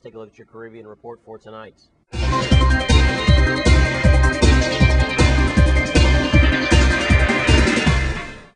Let's take a look at your Caribbean report for tonight.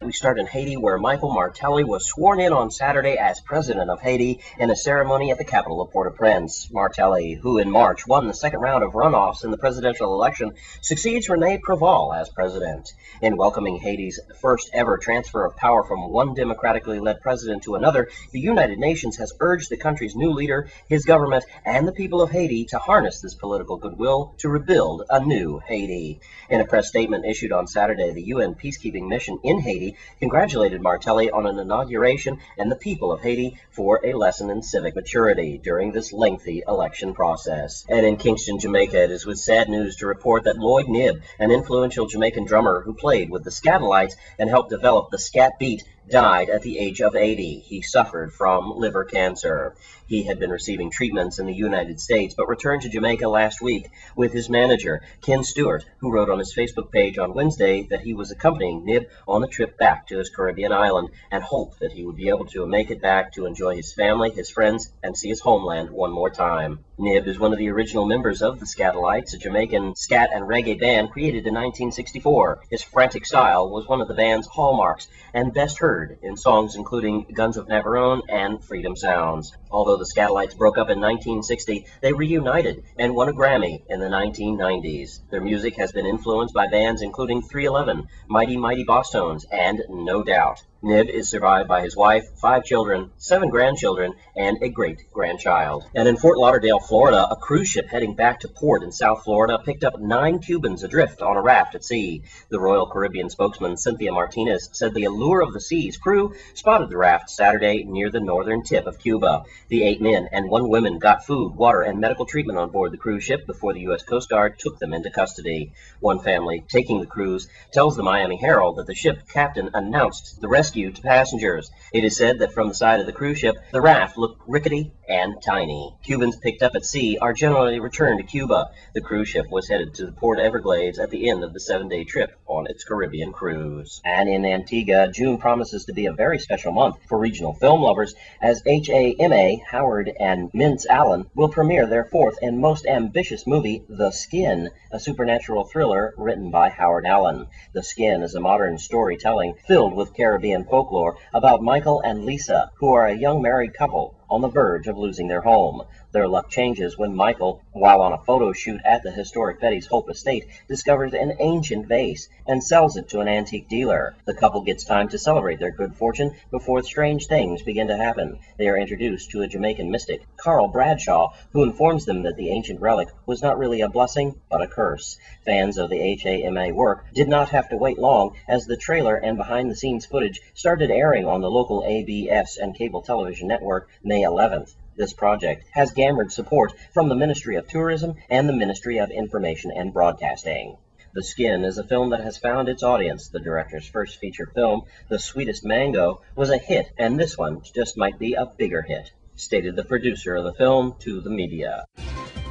We start in Haiti, where Michael Martelly was sworn in on Saturday as president of Haiti in a ceremony at the capital of Port-au-Prince. Martelly, who in March won the second round of runoffs in the presidential election, succeeds René Préval as president. In welcoming Haiti's first ever transfer of power from one democratically led president to another, the United Nations has urged the country's new leader, his government, and the people of Haiti to harness this political goodwill to rebuild a new Haiti. In a press statement issued on Saturday, the UN peacekeeping mission in Haiti congratulated Martelly on an inauguration and the people of Haiti for a lesson in civic maturity during this lengthy election process. And in Kingston, Jamaica, it is with sad news to report that Lloyd Knibb, an influential Jamaican drummer who played with the Skatalites and helped develop the scat beat, died at the age of 80. He suffered from liver cancer. He had been receiving treatments in the United States, but returned to Jamaica last week with his manager, Ken Stewart, who wrote on his Facebook page on Wednesday that he was accompanying Knibb on a trip back to his Caribbean island and hoped that he would be able to make it back to enjoy his family, his friends, and see his homeland one more time. Knibb is one of the original members of the Skatalites, a Jamaican scat and reggae band created in 1964. His frantic style was one of the band's hallmarks and best heard in songs including Guns of Navarone and Freedom Sounds. Although the Skatalites broke up in 1960, they reunited and won a Grammy in the 1990s. Their music has been influenced by bands including 311, Mighty Mighty Bosstones, and No Doubt. Knibb is survived by his wife, 5 children, 7 grandchildren, and a great-grandchild. And in Fort Lauderdale, Florida, a cruise ship heading back to port in South Florida picked up 9 Cubans adrift on a raft at sea. The Royal Caribbean spokesman, Cynthia Martinez, said the Allure of the Seas crew spotted the raft Saturday near the northern tip of Cuba. The 8 men and 1 woman got food, water, and medical treatment on board the cruise ship before the U.S. Coast Guard took them into custody. One family taking the cruise tells the Miami Herald that the ship captain announced the rescue to passengers. It is said that from the side of the cruise ship, the raft looked rickety and tiny. Cubans picked up at sea are generally returned to Cuba. The cruise ship was headed to the Port Everglades at the end of the 7-day trip on its Caribbean cruise. And in Antigua, June promises to be a very special month for regional film lovers as HAMA, Howard and Mintz Allen, will premiere their 4th and most ambitious movie, The Skin, a supernatural thriller written by Howard Allen. The Skin is a modern storytelling filled with Caribbean folklore about Michael and Lisa, who are a young married couple on the verge of losing their home. Their luck changes when Michael, while on a photo shoot at the historic Betty's Hope estate, discovers an ancient vase and sells it to an antique dealer. The couple gets time to celebrate their good fortune before strange things begin to happen. They are introduced to a Jamaican mystic, Carl Bradshaw, who informs them that the ancient relic was not really a blessing, but a curse. Fans of the HAMA work did not have to wait long, as the trailer and behind-the-scenes footage started airing on the local ABS and cable television network May 11th. This project has garnered support from the Ministry of Tourism and the Ministry of Information and Broadcasting. The Skin is a film that has found its audience. The director's first feature film, The Sweetest Mango, was a hit, and this one just might be a bigger hit, stated the producer of the film to the media.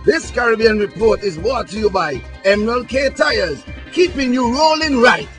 This Caribbean report is brought to you by Emerald K Tires, keeping you rolling right.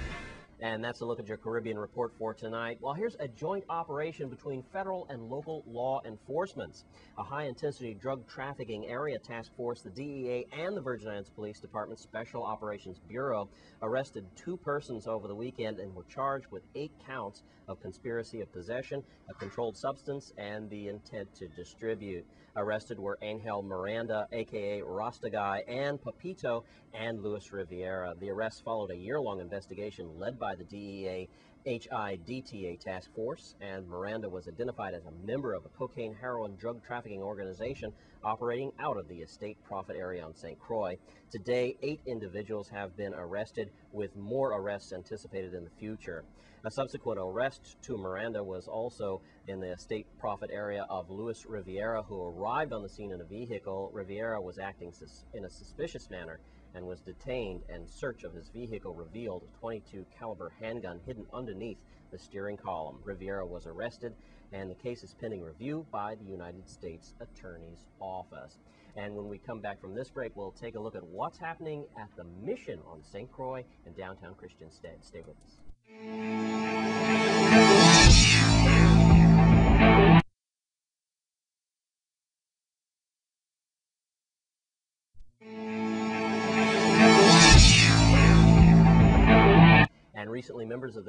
And that's a look at your Caribbean report for tonight. Well, here's a joint operation between federal and local law enforcement. A high-intensity drug trafficking area task force, the DEA, and the Virgin Islands Police Department Special Operations Bureau arrested 2 persons over the weekend and were charged with 8 counts of conspiracy of possession, a controlled substance, and the intent to distribute. Arrested were Angel Miranda, a.k.a. Rasta Guy, and pt2 and Luis Riviera. The arrests followed a year-long investigation led by the DEA HIDTA task force, and Miranda was identified as a member of a cocaine, heroin, drug trafficking organization operating out of the estate profit area on St. Croix. Today, 8 individuals have been arrested, with more arrests anticipated in the future. A subsequent arrest to Miranda was also in the estate profit area of Luis Riviera, who arrived on the scene in a vehicle. Riviera was acting in a suspicious manner and was detained, and search of his vehicle revealed a .22 caliber handgun hidden underneath the steering column. Riviera was arrested, and the case is pending review by the United States Attorney's Office. And when we come back from this break, we'll take a look at what's happening at the Mission on St. Croix in downtown Christiansted. Stay with us.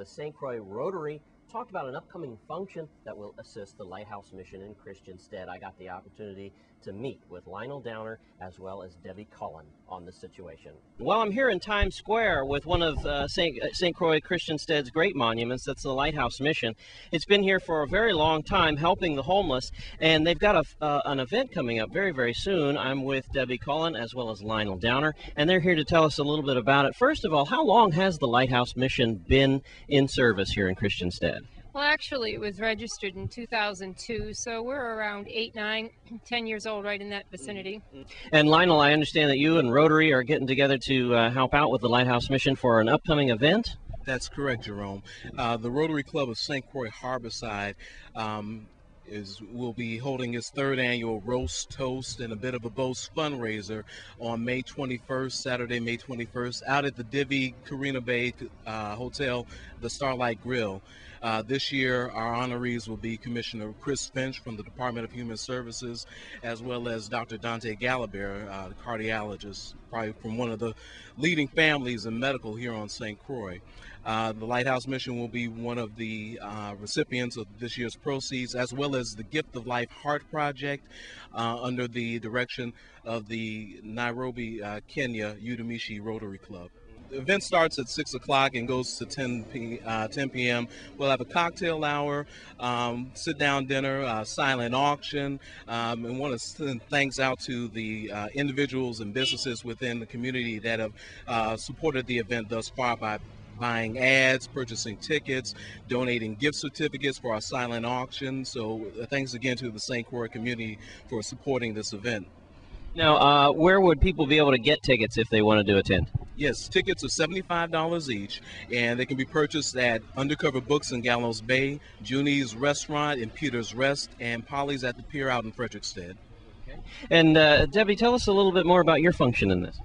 the St. Croix Rotary talked about an upcoming function that will assist the Lighthouse Mission in Christiansted. I got the opportunity to meet with Lionel Downer as well as Debbie Cullen on the situation. Well, I'm here in Times Square with one of St. Croix Christiansted's great monuments. That's the Lighthouse Mission. It's been here for a very long time helping the homeless, and they've got an event coming up very, very soon. I'm with Debbie Cullen as well as Lionel Downer, and they're here to tell us a little bit about it. First of all, how long has the Lighthouse Mission been in service here in Christiansted? Well, actually, it was registered in 2002, so we're around 8, 9, 10 years old, right in that vicinity. And Lionel, I understand that you and Rotary are getting together to help out with the Lighthouse Mission for an upcoming event? That's correct, Jerome. The Rotary Club of St. Croix Harborside will be holding its third annual Roast, Toast, and a Bit of a Boast fundraiser on May 21st, Saturday, May 21st, out at the Divvy Carina Bay Hotel, the Starlight Grill. This year, our honorees will be Commissioner Chris Finch from the Department of Human Services, as well as Dr. Dante Galabert, the cardiologist, probably from one of the leading families in medical here on St. Croix. The Lighthouse Mission will be one of the recipients of this year's proceeds, as well as the Gift of Life Heart Project under the direction of the Nairobi, Kenya, Udamishi Rotary Club. The event starts at 6 o'clock and goes to 10 p.m. We'll have a cocktail hour, sit-down dinner, silent auction, and want to send thanks out to the individuals and businesses within the community that have supported the event thus far by buying ads, purchasing tickets, donating gift certificates for our silent auction. So thanks again to the St. Croix community for supporting this event. Now, where would people be able to get tickets if they wanted to attend? Yes, tickets are $75 each, and they can be purchased at Undercover Books in Gallows Bay, Junie's Restaurant in Peter's Rest, and Polly's at the Pier out in Frederickstead. Okay. And Debbie, tell us a little bit more about your function in this.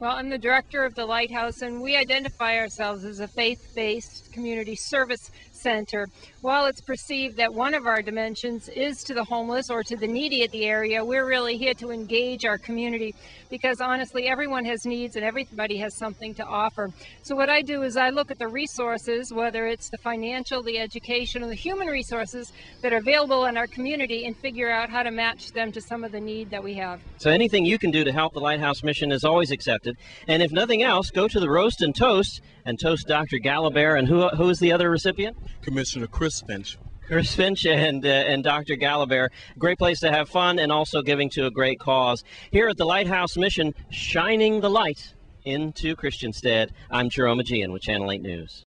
Well, I'm the director of the Lighthouse, and we identify ourselves as a faith-based community service center. While it's perceived that one of our dimensions is to the homeless or to the needy at the area, we're really here to engage our community because honestly, everyone has needs and everybody has something to offer. So what I do is I look at the resources, whether it's the financial, the educational, the human resources that are available in our community, and figure out how to match them to some of the need that we have. So anything you can do to help the Lighthouse Mission is always accepted. And if nothing else, go to the Roast and Toast Dr. Galabert. And who is the other recipient? Commissioner Chris Finch. Chris Finch and Dr. Galabert. Great place to have fun and also giving to a great cause. Here at the Lighthouse Mission, shining the light into Christiansted, I'm Jerome Aegean with Channel 8 News.